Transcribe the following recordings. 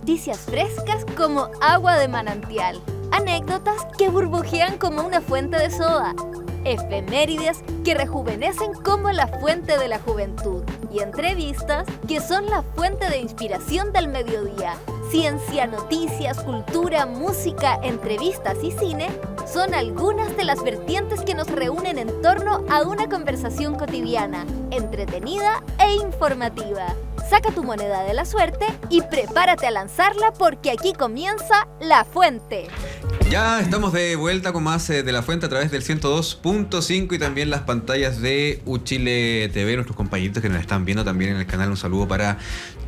noticias frescas como agua de manantial, anécdotas que burbujean como una fuente de soda, efemérides que rejuvenecen como la fuente de la juventud y entrevistas que son la fuente de inspiración del mediodía. Ciencia, noticias, cultura, música, entrevistas y cine son algunas de las vertientes que nos reúnen en torno a una conversación cotidiana, entretenida e informativa. Saca tu moneda de la suerte y prepárate a lanzarla porque aquí comienza La Fuente. Ya estamos de vuelta con más de La Fuente a través del 102.5 y también las pantallas de Uchile TV, nuestros compañeritos que nos están viendo también en el canal. Un saludo para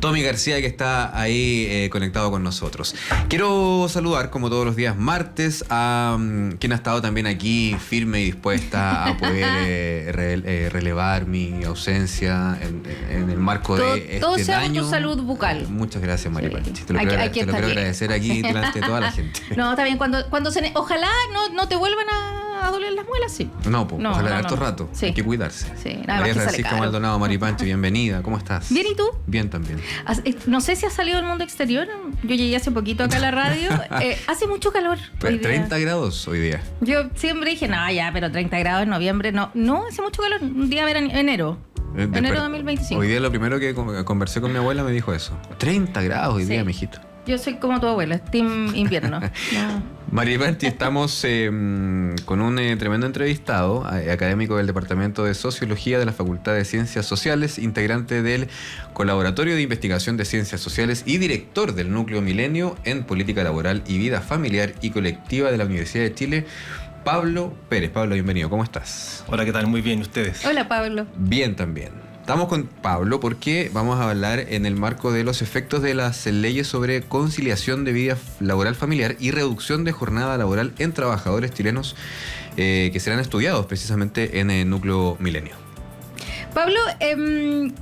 Tommy García, que está ahí conectado con nosotros. Quiero saludar, como todos los días martes, a quien ha estado también aquí firme y dispuesta a poder relevar mi ausencia en el marco de todo este sea daño. Tu salud bucal. Muchas gracias, Mari Panchi. Sí. Te lo quiero agradecer aquí delante de toda la gente. No, está bien. Ojalá no te vuelvan a doler las muelas, sí. No, pues, ojalá en harto rato. Sí. Hay que cuidarse. Sí, nada María más que Francisca sale caro. Maldonado, Mari Panchi, bienvenida. ¿Cómo estás? Bien, ¿y tú? Bien también. No sé si has salido del mundo exterior. Yo llegué hace poquito acá a la radio. Hace mucho calor hoy día. 30 grados hoy día. Yo siempre dije, no, ya, pero 30 grados en noviembre. No, hace mucho calor. Un día enero. Enero de 2025. Hoy día lo primero que conversé con mi abuela me dijo eso. 30 grados hoy día, mijito. Yo soy como tu abuela, team invierno. No. Mari Panchi, estamos con un tremendo entrevistado, académico del Departamento de Sociología de la Facultad de Ciencias Sociales, integrante del Colaboratorio de Investigación de Ciencias Sociales y director del Núcleo Milenio en Política Laboral y Vida Familiar y Colectiva de la Universidad de Chile, Pablo Pérez. Pablo, bienvenido. ¿Cómo estás? Hola, ¿qué tal? Muy bien, ¿ustedes? Hola, Pablo. Bien también. Estamos con Pablo porque vamos a hablar en el marco de los efectos de las leyes sobre conciliación de vida laboral familiar y reducción de jornada laboral en trabajadores chilenos que serán estudiados precisamente en el Núcleo Milenio. Pablo,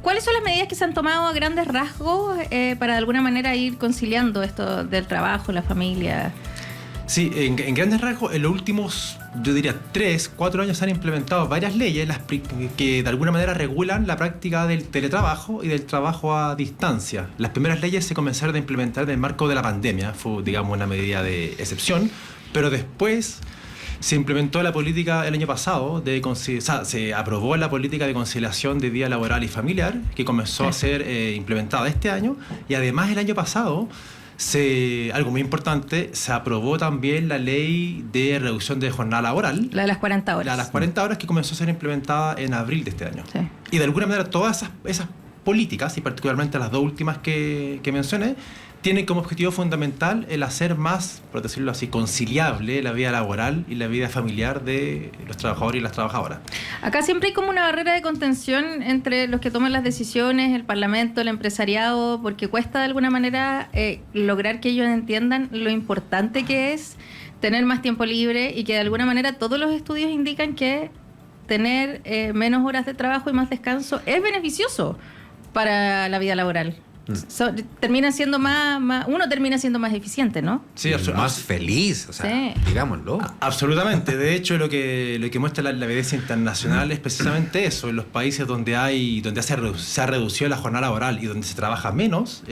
¿cuáles son las medidas que se han tomado a grandes rasgos para de alguna manera ir conciliando esto del trabajo, la familia? Sí, en grandes rasgos, en los últimos, yo diría, 3-4 años se han implementado varias leyes que de alguna manera regulan la práctica del teletrabajo y del trabajo a distancia. Las primeras leyes se comenzaron a implementar en el marco de la pandemia, fue, digamos, una medida de excepción, pero después se implementó la política el año pasado, se aprobó la política de conciliación de vida laboral y familiar, que comenzó a ser implementada este año, y además el año pasado, algo muy importante, se aprobó también la ley de reducción de jornada laboral. La de las 40 horas. La de las 40 horas que comenzó a ser implementada en abril de este año. Sí. Y de alguna manera todas esas políticas, y particularmente las dos últimas que mencioné, tienen como objetivo fundamental el hacer más, por decirlo así, conciliable la vida laboral y la vida familiar de los trabajadores y las trabajadoras. Acá siempre hay como una barrera de contención entre los que toman las decisiones, el Parlamento, el empresariado, porque cuesta de alguna manera lograr que ellos entiendan lo importante que es tener más tiempo libre y que de alguna manera todos los estudios indican que tener menos horas de trabajo y más descanso es beneficioso para la vida laboral. Termina siendo uno termina siendo más eficiente, ¿no? Sí, más feliz, o sea, sí. Digámoslo. Absolutamente. De hecho, lo que muestra la evidencia internacional es precisamente eso. En los países donde se ha reducido la jornada laboral y donde se trabaja menos,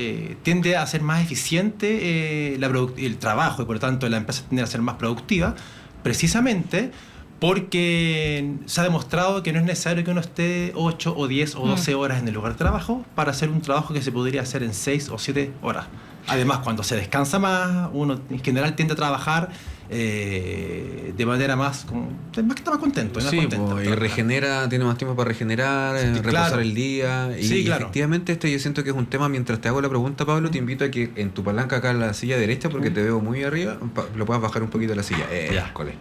tiende a ser más eficiente el trabajo y por lo tanto la empresa tiende a ser más productiva, precisamente porque se ha demostrado que no es necesario que uno esté 8 o 10 o 12 horas en el lugar de trabajo para hacer un trabajo que se podría hacer en 6 o 7 horas. Además, cuando se descansa más, uno en general tiende a trabajar de manera más que está más contento. Sí, y regenera, tiene más tiempo para regenerar, sí, reposar claro. el día. Y sí, claro. Efectivamente yo siento que es un tema, mientras te hago la pregunta, Pablo, te invito a que en tu palanca acá en la silla derecha, porque te veo muy arriba, lo puedas bajar un poquito de la silla.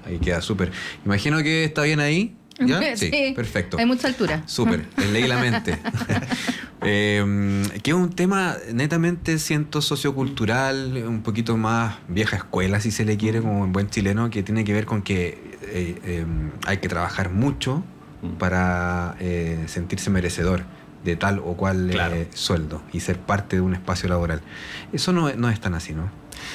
Ahí queda súper. Imagino que está bien ahí. ¿Ya? Sí, perfecto. Hay mucha altura. Súper, leí la mente. Que es un tema netamente, siento, sociocultural, un poquito más vieja escuela, si se le quiere, como en buen chileno, que tiene que ver con que hay que trabajar mucho para sentirse merecedor de tal o cual sueldo y ser parte de un espacio laboral. Eso no es tan así, ¿no?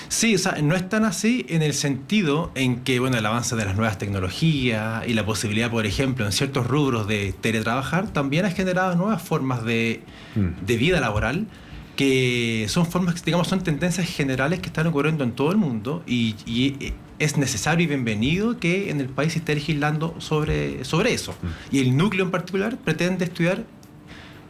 Sí, o sea, no es tan así en el sentido en que, bueno, el avance de las nuevas tecnologías y la posibilidad, por ejemplo, en ciertos rubros de teletrabajar, también ha generado nuevas formas de vida laboral que son formas, digamos, son tendencias generales que están ocurriendo en todo el mundo y es necesario y bienvenido que en el país se esté legislando sobre eso. Y el núcleo en particular pretende estudiar,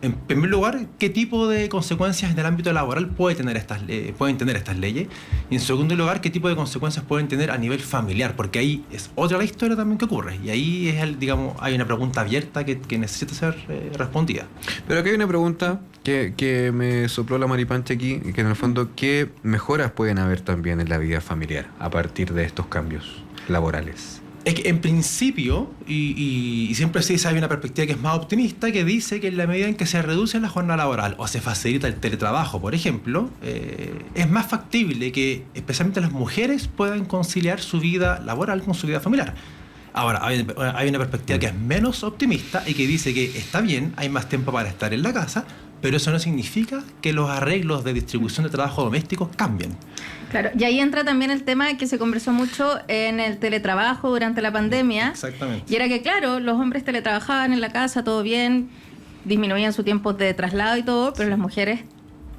en primer lugar, qué tipo de consecuencias en el ámbito laboral pueden tener estas leyes, y en segundo lugar, qué tipo de consecuencias pueden tener a nivel familiar, porque ahí es otra la historia también que ocurre, y ahí hay una pregunta abierta que necesita ser respondida. Pero aquí hay una pregunta que me sopló la maripancha aquí, que en el fondo, ¿qué mejoras pueden haber también en la vida familiar a partir de estos cambios laborales? Es que en principio, y siempre se dice, hay una perspectiva que es más optimista, que dice que en la medida en que se reduce la jornada laboral o se facilita el teletrabajo, por ejemplo, es más factible que especialmente las mujeres puedan conciliar su vida laboral con su vida familiar. Ahora, hay una perspectiva que es menos optimista y que dice que está bien, hay más tiempo para estar en la casa, pero eso no significa que los arreglos de distribución de trabajo doméstico cambien. Claro, y ahí entra también el tema que se conversó mucho en el teletrabajo durante la pandemia. Exactamente. Y era que, claro, los hombres teletrabajaban en la casa, todo bien, disminuían su tiempo de traslado y todo, pero las mujeres,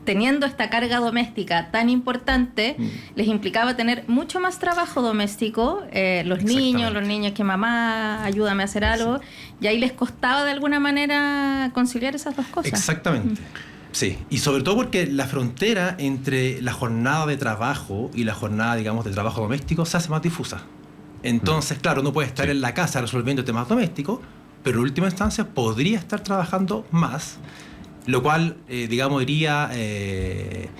teniendo esta carga doméstica tan importante, les implicaba tener mucho más trabajo doméstico, los niños que mamá, ayúdame a hacer algo, y ahí les costaba de alguna manera conciliar esas dos cosas. Exactamente. Sí, y sobre todo porque la frontera entre la jornada de trabajo y la jornada, digamos, de trabajo doméstico se hace más difusa. Entonces, claro, uno puede estar en la casa resolviendo temas domésticos, pero en última instancia podría estar trabajando más, lo cual, digamos, iría,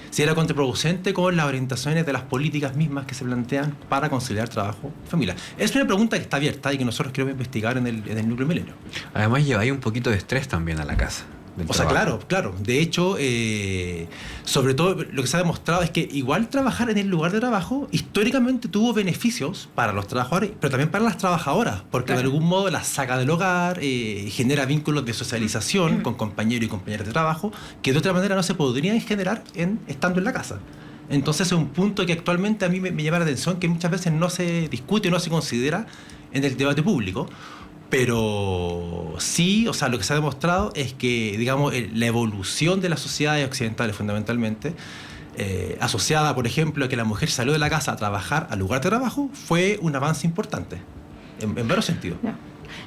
si era contraproducente con las orientaciones de las políticas mismas que se plantean para conciliar trabajo y familia. Es una pregunta que está abierta y que nosotros queremos investigar en el Núcleo Milenio. Además, lleváis un poquito de estrés también a la casa. O sea, claro. De hecho, sobre todo lo que se ha demostrado es que igual trabajar en el lugar de trabajo históricamente tuvo beneficios para los trabajadores, pero también para las trabajadoras, porque de algún modo las saca del hogar, genera vínculos de socialización con compañeros y compañeras de trabajo que de otra manera no se podrían generar estando en la casa. Entonces es un punto que actualmente a mí me llama la atención, que muchas veces no se discute o no se considera en el debate público. Pero sí, o sea, lo que se ha demostrado es que, digamos, la evolución de las sociedades occidentales fundamentalmente, asociada, por ejemplo, a que la mujer salió de la casa a trabajar al lugar de trabajo, fue un avance importante, en varios sentidos. Yeah.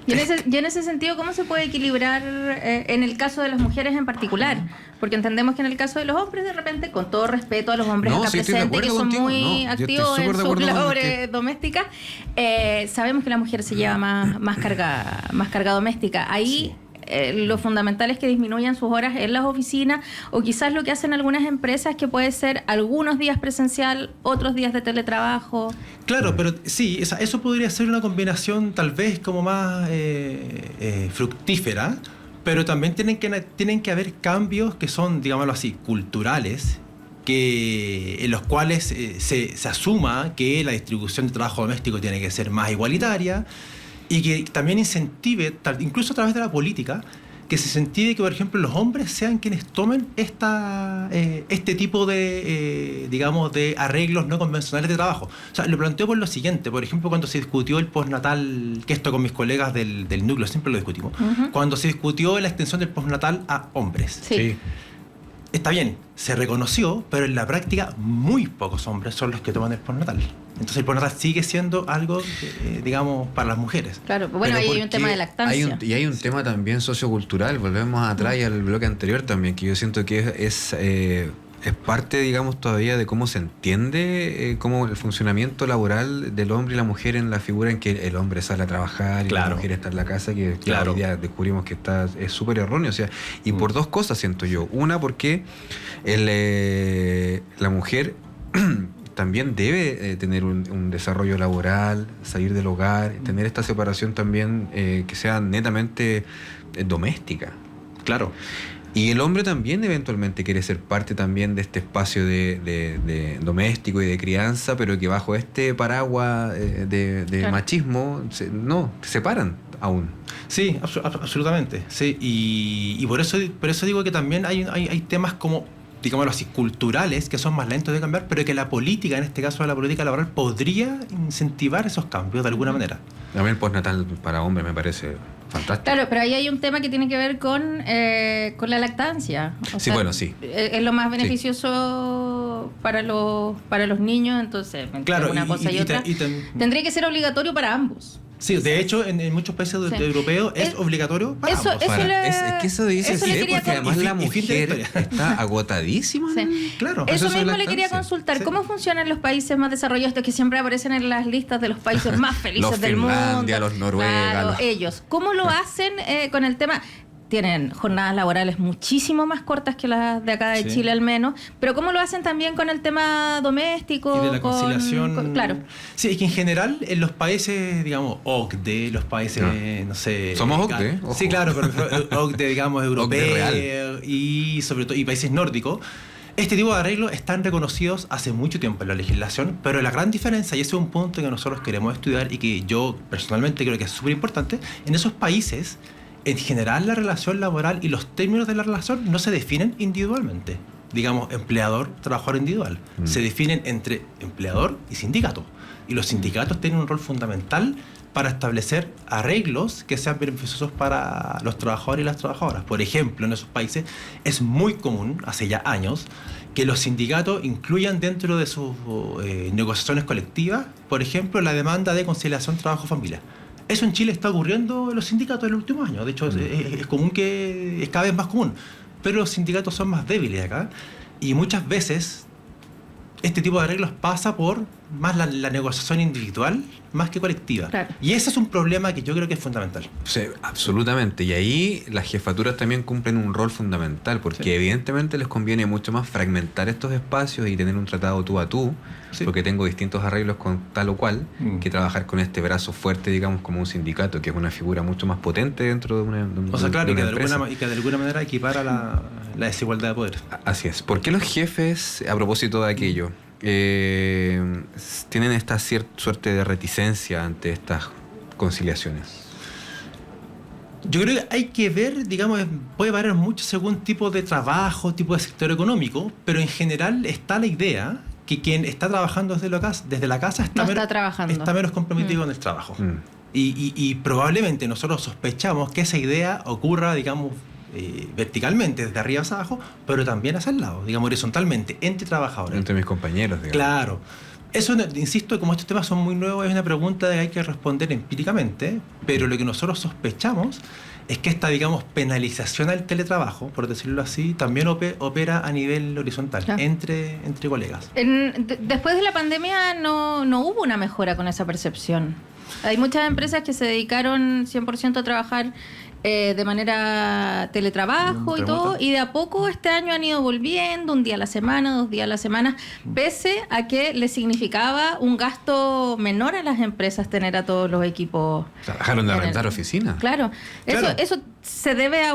Y en ese sentido, ¿cómo se puede equilibrar en el caso de las mujeres en particular? Porque entendemos que en el caso de los hombres, de repente, con todo respeto a los hombres acá presentes, que son muy activos en sus labores domésticas, sabemos que la mujer se lleva más carga doméstica. Ahí lo fundamental es que disminuyan sus horas en las oficinas, o quizás lo que hacen algunas empresas, que puede ser algunos días presencial, otros días de teletrabajo. Claro, pero sí, eso podría ser una combinación tal vez como más fructífera, pero también tienen que haber cambios que son, digámoslo así, culturales, en los cuales se asuma que la distribución de trabajo doméstico tiene que ser más igualitaria, y que también incentive, incluso a través de la política, que se incentive que, por ejemplo, los hombres sean quienes tomen este tipo de, digamos, de arreglos no convencionales de trabajo. O sea, lo planteo por lo siguiente. Por ejemplo, cuando se discutió el postnatal, que esto con mis colegas del núcleo siempre lo discutimos, cuando se discutió la extensión del postnatal a hombres. Sí. Está bien, se reconoció, pero en la práctica muy pocos hombres son los que toman el postnatal. Entonces el postnatal sigue siendo algo, digamos, para las mujeres. Claro, bueno, ahí hay un tema de lactancia. Hay un tema también sociocultural, volvemos atrás y al bloque anterior también, que yo siento que es parte, digamos, todavía de cómo se entiende cómo el funcionamiento laboral del hombre y la mujer, en la figura en que el hombre sale a trabajar y la mujer está en la casa, que hoy día descubrimos que es súper erróneo. O sea, y por dos cosas siento yo. Una, porque la mujer también debe tener un desarrollo laboral, salir del hogar, tener esta separación también que sea netamente doméstica. Claro. Y el hombre también eventualmente quiere ser parte también de este espacio de doméstico y de crianza, pero que bajo este paraguas de machismo se separan aún. Sí, absolutamente. Sí. Y por eso digo que también hay temas como, digámoslo así, culturales, que son más lentos de cambiar, pero que la política, en este caso la política laboral, podría incentivar esos cambios de alguna manera. A mí el postnatal para hombres me parece fantástico. Claro, pero ahí hay un tema que tiene que ver con la lactancia. O Sí, sea, bueno, sí. Es lo más beneficioso para los niños, entonces entre Claro, una cosa y otra. Tendría que ser obligatorio para ambos. Sí, de hecho, en muchos países europeos es obligatorio para ambos. Es que eso dice eso le sí, quería porque además la y fin de mujer historia. está agotadísima. Sí. Claro. Eso Proceso de mismo le quería lactancia. consultar. Sí. ¿Cómo funcionan los países más desarrollados, estos que siempre aparecen en las listas de los países más felices Los del mundo? Finlandia, los Noruega, Claro, los- ellos. ¿Cómo lo hacen con el tema? Tienen jornadas laborales muchísimo más cortas que las de acá de Sí. Chile al menos, pero ¿cómo lo hacen también con el tema doméstico? Y de la conciliación. Claro. Sí, es que en general en los países, digamos, OCDE, los países, no sé. Somos OCDE, ojo. Sí, claro, pero OCDE, digamos, europeo real. y sobre todo y países nórdicos. Este tipo de arreglos están reconocidos hace mucho tiempo en la legislación, pero la gran diferencia, y ese es un punto que nosotros queremos estudiar y que yo personalmente creo que es súper importante, en esos países, en general la relación laboral y los términos de la relación no se definen individualmente. Digamos, empleador-trabajador individual. Se definen entre empleador y sindicato. Y los sindicatos tienen un rol fundamental para establecer arreglos que sean beneficiosos para los trabajadores y las trabajadoras. Por ejemplo, en esos países es muy común, hace ya años, que los sindicatos incluyan dentro de sus negociaciones colectivas, por ejemplo, la demanda de conciliación trabajo-familia. Eso en Chile está ocurriendo en los sindicatos en los últimos años. De hecho, es común que es cada vez más común. Pero los sindicatos son más débiles acá. Y muchas veces este tipo de arreglos pasa por más la negociación individual más que colectiva. Claro. Y ese es un problema que yo creo que es fundamental. Sí, absolutamente. Y ahí las jefaturas también cumplen un rol fundamental, porque Sí. evidentemente les conviene mucho más fragmentar estos espacios y tener un tratado tú a tú, Sí. porque tengo distintos arreglos con tal o cual, que trabajar con este brazo fuerte, digamos, como un sindicato, que es una figura mucho más potente dentro de una, O sea, claro, de y que una de empresa. alguna manera equipara la desigualdad de poder. Así es. ¿Por qué los jefes, a propósito de aquello, tienen esta suerte de reticencia ante estas conciliaciones? Yo creo que hay que ver, digamos, puede variar mucho según tipo de trabajo, tipo de sector económico, pero en general está la idea que quien está trabajando desde la casa No está trabajando. está menos comprometido con el trabajo. Mm. Y probablemente nosotros sospechamos que esa idea ocurra, digamos, verticalmente, desde arriba hacia abajo, pero también hacia el lado, digamos, horizontalmente, entre trabajadores. Entre mis compañeros, digamos. Claro. Eso, insisto, como estos temas son muy nuevos, es una pregunta que hay que responder empíricamente, pero lo que nosotros sospechamos es que esta, digamos, penalización al teletrabajo, por decirlo así, también opera a nivel horizontal, Claro. entre colegas. Después de la pandemia no hubo una mejora con esa percepción. Hay muchas empresas que se dedicaron 100% a trabajar de manera teletrabajo y Remota. todo, y de a poco este año han ido volviendo, un día a la semana, 2 días a la semana, pese a que le significaba un gasto menor a las empresas tener a todos los equipos. O sea, dejaron de en el- rentar oficinas. Claro, Claro. Eso se debe a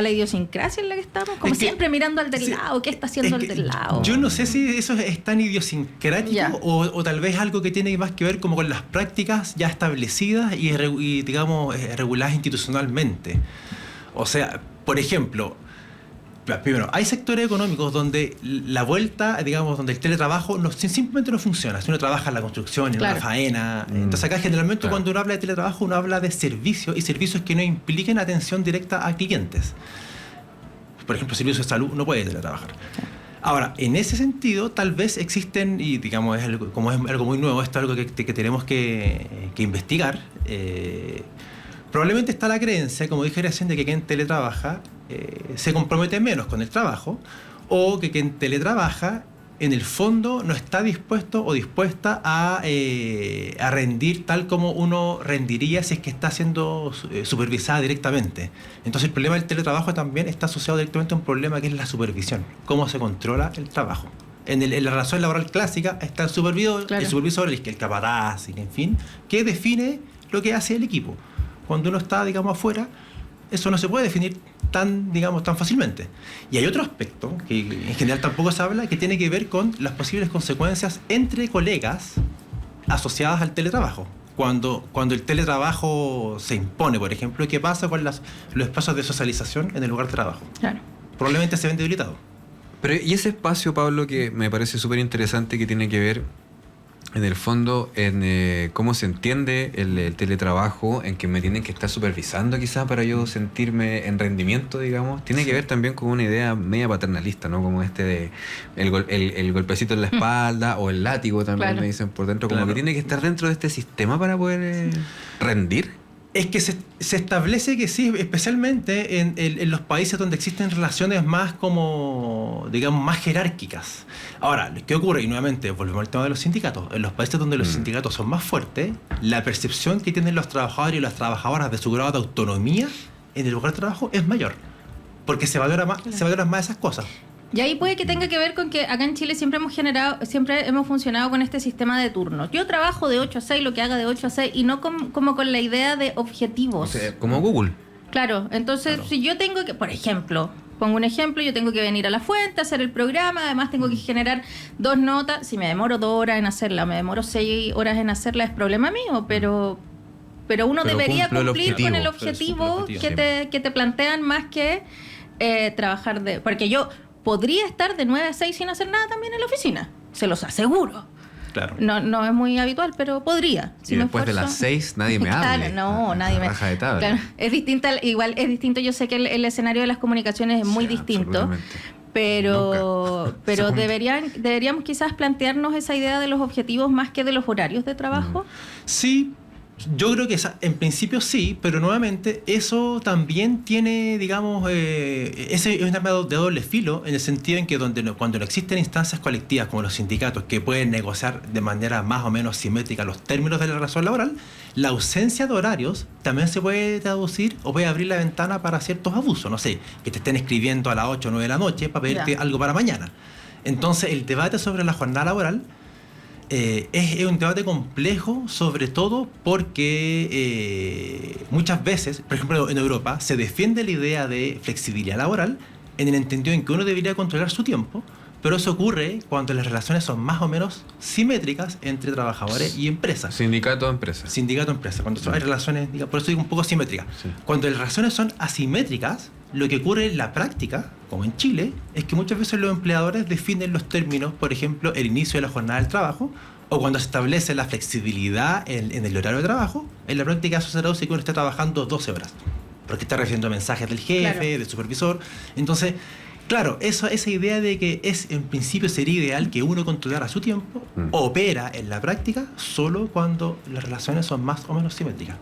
la idiosincrasia en la que estamos, como Es que- siempre mirando al del sí, lado, ¿qué está haciendo es el que del lado? Yo no sé si eso es tan idiosincrático Ya. o tal vez algo que tiene más que ver como con las prácticas ya establecidas y digamos, reguladas institucionalmente. O sea, por ejemplo, primero, hay sectores económicos donde la vuelta, digamos, donde el teletrabajo simplemente no funciona. Si uno trabaja en la construcción, en Claro. una faena. Entonces acá generalmente Claro. cuando uno habla de teletrabajo, uno habla de servicios y servicios que no impliquen atención directa a clientes. Por ejemplo, servicios de salud no puede teletrabajar. Ahora, en ese sentido, tal vez existen, y digamos, como es algo muy nuevo, esto es algo que tenemos que investigar. Probablemente está la creencia, como dije recién, de que quien teletrabaja se compromete menos con el trabajo, o que quien teletrabaja, en el fondo, no está dispuesto o dispuesta a rendir tal como uno rendiría si es que está siendo supervisada directamente. Entonces el problema del teletrabajo también está asociado directamente a un problema que es la supervisión, cómo se controla el trabajo. En la relación laboral clásica está el supervisor, Claro. el capataz, en fin, que define lo que hace el equipo. Cuando uno está, digamos, afuera, eso no se puede definir tan fácilmente. Y hay otro aspecto, que en general tampoco se habla, que tiene que ver con las posibles consecuencias entre colegas asociadas al teletrabajo. Cuando el teletrabajo se impone, por ejemplo, ¿qué pasa con los espacios de socialización en el lugar de trabajo? Claro. Probablemente se ven debilitados. Pero y ese espacio, Pablo, que me parece súper interesante, que tiene que ver en el fondo, en cómo se entiende el teletrabajo, en que me tienen que estar supervisando quizás para yo sentirme en rendimiento, digamos, tiene que ver también con una idea media paternalista, ¿no? Como de el golpecito en la espalda o el látigo también, claro, me dicen por dentro, como que tiene que estar dentro de este sistema para poder rendir. Es que se establece que sí, especialmente en los países donde existen relaciones más como, digamos, más jerárquicas. Ahora, ¿qué ocurre? Y nuevamente, volvemos al tema de los sindicatos. En los países donde los sindicatos son más fuertes, la percepción que tienen los trabajadores y las trabajadoras de su grado de autonomía en el lugar de trabajo es mayor. Porque se valoran más esas cosas. Y ahí puede que tenga que ver con que acá en Chile siempre hemos funcionado con este sistema de turnos. Yo trabajo de 8 a 6, lo que haga de 8 a 6, y no como con la idea de objetivos. O sea, como Google. Claro, entonces si yo tengo que, por ejemplo, pongo un ejemplo, yo tengo que venir a la fuente, hacer el programa, además tengo que generar 2 notas. Si me demoro 2 horas en hacerla, me demoro 6 horas en hacerla, es problema mío, pero uno debería cumplir con el objetivo que te plantean más que trabajar porque yo podría estar de 9 a 6 sin hacer nada también en la oficina, se los aseguro. Claro. No es muy habitual, pero podría. Si después de las 6 nadie me habla. No, nadie me raja de tabla. Claro, es distinto. Yo sé que el escenario de las comunicaciones es muy distinto, pero deberíamos quizás plantearnos esa idea de los objetivos más que de los horarios de trabajo. Sí. Yo creo que en principio sí, pero nuevamente eso también tiene, digamos, ese es un arma de doble filo, en el sentido en que cuando no existen instancias colectivas como los sindicatos que pueden negociar de manera más o menos simétrica los términos de la relación laboral, la ausencia de horarios también se puede traducir o puede abrir la ventana para ciertos abusos. No sé, que te estén escribiendo a las 8 o 9 de la noche para pedirte algo para mañana. Entonces el debate sobre la jornada laboral es un debate complejo, sobre todo porque muchas veces, por ejemplo en Europa, se defiende la idea de flexibilidad laboral en el entendido en que uno debería controlar su tiempo, pero eso ocurre cuando las relaciones son más o menos simétricas entre trabajadores y empresas. Sindicato-empresa. Cuando hay relaciones, por eso digo un poco simétricas. Sí. Cuando las relaciones son asimétricas, lo que ocurre en la práctica, como en Chile, es que muchas veces los empleadores definen los términos, por ejemplo, el inicio de la jornada del trabajo, o cuando se establece la flexibilidad en el horario de trabajo, en la práctica eso se traduce que uno está trabajando 12 horas, porque está recibiendo mensajes del jefe, claro, del supervisor. Entonces, claro, esa idea de que en principio sería ideal que uno controlara su tiempo, opera en la práctica solo cuando las relaciones son más o menos simétricas.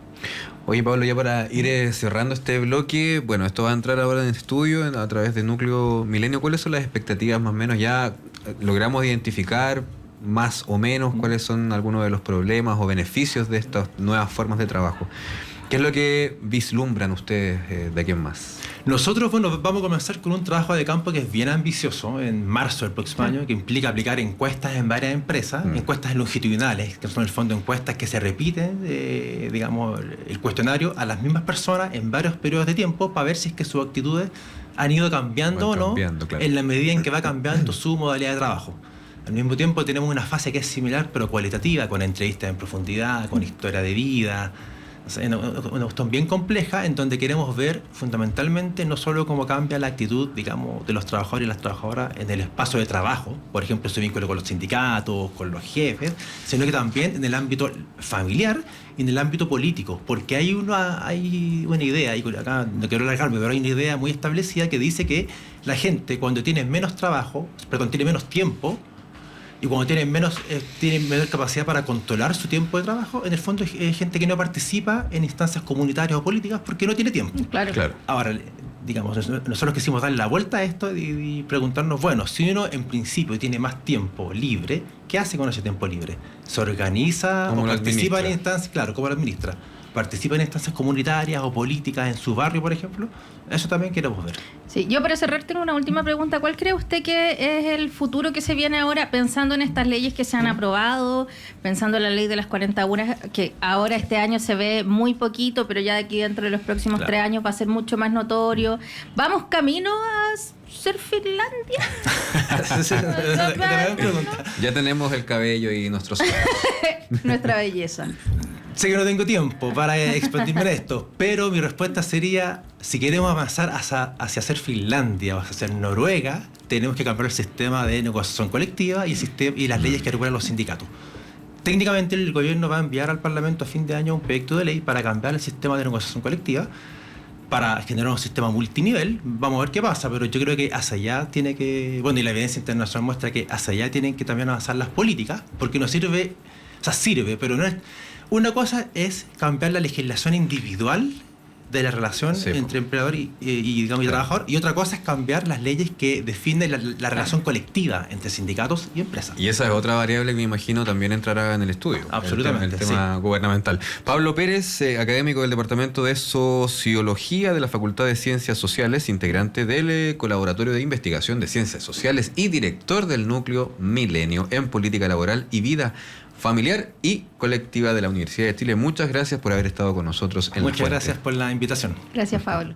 Oye, Pablo, ya para ir cerrando este bloque, bueno, esto va a entrar ahora en estudio a través de Núcleo Milenio. ¿Cuáles son las expectativas más o menos? ¿Ya logramos identificar más o menos cuáles son algunos de los problemas o beneficios de estas nuevas formas de trabajo? ¿Qué es lo que vislumbran ustedes de aquí en más? Nosotros, bueno, vamos a comenzar con un trabajo de campo que es bien ambicioso en marzo del próximo año, que implica aplicar encuestas en varias empresas, encuestas longitudinales, que son en el fondo encuestas que se repiten, digamos, el cuestionario a las mismas personas en varios periodos de tiempo para ver si es que sus actitudes han ido cambiando o no, claro, en la medida en que va cambiando su modalidad de trabajo. Al mismo tiempo tenemos una fase que es similar pero cualitativa, con entrevistas en profundidad, con historia de vida. Una cuestión bien compleja en donde queremos ver fundamentalmente no solo cómo cambia la actitud, digamos, de los trabajadores y las trabajadoras en el espacio de trabajo, por ejemplo, su vínculo con los sindicatos, con los jefes, sino que también en el ámbito familiar y en el ámbito político, porque hay una idea, y acá no quiero alargarme, pero hay una idea muy establecida que dice que la gente cuando tiene menos tiempo, y cuando tienen menor capacidad para controlar su tiempo de trabajo, en el fondo es gente que no participa en instancias comunitarias o políticas porque no tiene tiempo. Claro. Ahora, digamos, nosotros quisimos darle la vuelta a esto y preguntarnos, bueno, si uno en principio tiene más tiempo libre, ¿qué hace con ese tiempo libre? ¿Se organiza o participa en instancias? Claro, ¿cómo lo administra? ¿Participa en instancias comunitarias o políticas en su barrio, por ejemplo? Eso también queremos ver. Sí, yo para cerrar tengo una última pregunta. ¿Cuál cree usted que es el futuro que se viene ahora, pensando en estas leyes que se han aprobado, pensando en la ley de las 40 horas, que ahora este año se ve muy poquito, pero ya de aquí dentro de los próximos 3 años va a ser mucho más notorio? ¿Vamos camino a ser Finlandia? Ya tenemos el cabello y nuestros... Nuestra belleza. Sé que no tengo tiempo para expandirme en esto, pero mi respuesta sería, si queremos avanzar hacia ser Finlandia o hacia ser Noruega, tenemos que cambiar el sistema de negociación colectiva y las leyes que regulan los sindicatos. técnicamente el gobierno va a enviar al Parlamento a fin de año un proyecto de ley para cambiar el sistema de negociación colectiva, para generar un sistema multinivel. Vamos a ver qué pasa, pero yo creo que hacia allá tiene que... Bueno, y la evidencia internacional muestra que hacia allá tienen que también avanzar las políticas, porque no sirve... O sea, sirve, pero no es... Una cosa es cambiar la legislación individual de la relación entre empleador y trabajador, y otra cosa es cambiar las leyes que definen la relación colectiva entre sindicatos y empresas. Y esa es otra variable que me imagino también entrará en el estudio. Absolutamente, el tema gubernamental. Pablo Pérez, académico del Departamento de Sociología de la Facultad de Ciencias Sociales, integrante del Colaboratorio de Investigación de Ciencias Sociales y director del Núcleo Milenio en Política Laboral y Vida Familiar y Colectiva de la Universidad de Chile. Muchas gracias por haber estado con nosotros en La Fuente. Muchas gracias por la invitación. Gracias, Pablo.